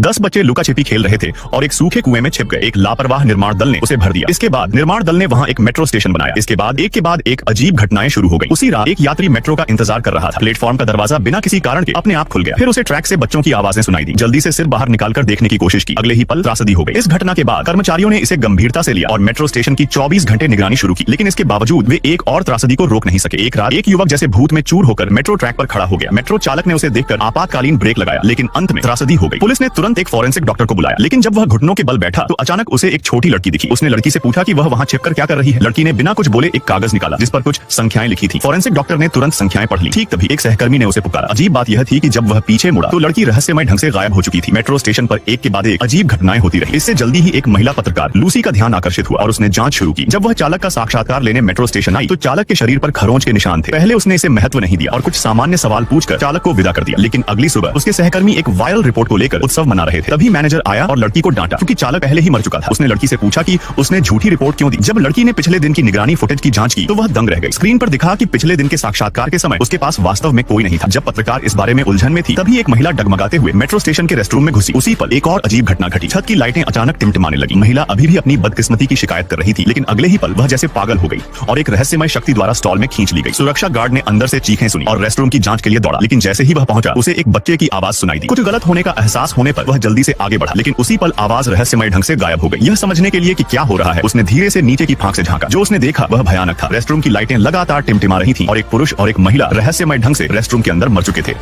10 बच्चे लुका छिपी खेल रहे थे और एक सूखे कुएं में छिप गए। एक लापरवाह निर्माण दल ने उसे भर दिया। इसके बाद निर्माण दल ने वहाँ एक मेट्रो स्टेशन बनाया। इसके बाद एक अजीब घटनाएं शुरू हो गई। उसी रात एक यात्री मेट्रो का इंतजार कर रहा था। प्लेटफॉर्म का दरवाजा बिना किसी कारण के अपने आप खुल गया। फिर उसे ट्रैक से बच्चों की आवाजें सुनाई दी। जल्दी से सिर बाहर निकालकर देखने की कोशिश की। अगले ही पल त्रासदी हो गई। इस घटना के बाद कर्मचारियों ने इसे गंभीरता से लिया और मेट्रो स्टेशन की 24 घंटे निगरानी शुरू की। लेकिन इसके बावजूद वे एक और त्रासदी को रोक नहीं सके। एक रात एक युवक जैसे भूत में चूर होकर मेट्रो ट्रैक पर खड़ा हो गया। मेट्रो चालक ने उसे देखकर आपातकालीन ब्रेक लगाया, लेकिन अंत में त्रासदी हो गई। पुलिस ने तुरंत एक फॉरेंसिक डॉक्टर को बुलाया, लेकिन जब वह घुटनों के बल बैठा तो अचानक उसे एक छोटी लड़की दिखी। उसने लड़की से पूछा कि वह वहाँ छिपकर क्या कर रही है। लड़की ने बिना कुछ बोले एक कागज निकाला जिस पर कुछ संख्याएं लिखी थी। फॉरेंसिक डॉक्टर ने तुरंत संख्याएं पढ़ ली। ठीक तभी एक सहकर्मी ने उसे पुकारा। अजीब बात यह थी कि जब वह पीछे मुड़ा तो लड़की रहस्यमय ढंग से गायब हो चुकी थी। मेट्रो स्टेशन पर एक के बाद एक अजीब घटनाएं होती रही। इससे जल्दी ही एक महिला पत्रकार लूसी का ध्यान आकर्षित हुआ और उसने जांच शुरू की। जब वह चालक का साक्षात्कार लेने मेट्रो स्टेशन आई तो चालक के शरीर पर खरोंच के निशान थे। पहले उसने इसे महत्व नहीं दिया और कुछ सामान्य सवाल पूछकर चालक को विदा कर दिया। लेकिन अगली सुबह उसके सहकर्मी एक वायरल रिपोर्ट को लेकर उत्सव मना रहे थे। तभी मैनेजर आया और लड़की को डांटा क्योंकि चालक पहले ही मर चुका था। उसने लड़की से पूछा कि उसने झूठी रिपोर्ट क्यों दी। जब लड़की ने पिछले दिन की निगरानी फुटेज की जांच की तो वह दंग रह गई। स्क्रीन पर दिखा कि पिछले दिन के साक्षात्कार के समय उसके पास वास्तव में कोई नहीं था। जब पत्रकार इस बारे में उलझन में थी तभी एक महिला डगमगाते हुए मेट्रो स्टेशन के रेस्टरूम में घुसी। उसी पल एक और अजीब घटना घटी। छत की लाइटें अचानक टिमटिमाने लगी। महिला अभी भी अपनी बदकिस्मती की शिकायत कर रही थी, लेकिन अगले ही पल वह जैसे पागल हो गई और एक रहस्यमय शक्ति द्वारा स्टॉल में खींच ली गई। सुरक्षा गार्ड ने अंदर से चीखें सुनी और रेस्टरूम की जांच के लिए दौड़ा, लेकिन जैसे ही वह पहुंचा उसे एक बच्चे की आवाज सुनाई दी। कुछ गलत होने का एहसास होने पर वह जल्दी से आगे बढ़ा, लेकिन उसी पल आवाज रहस्यमय ढंग से गायब हो गई। यह समझने के लिए कि क्या हो रहा है उसने धीरे से नीचे की फांक से झांका। जो उसने देखा वह भयानक था। रेस्टरूम की लाइटें लगातार टिमटिमा रही थी और एक पुरुष और एक महिला रहस्यमय ढंग से रेस्टरूम के अंदर मर चुके थे।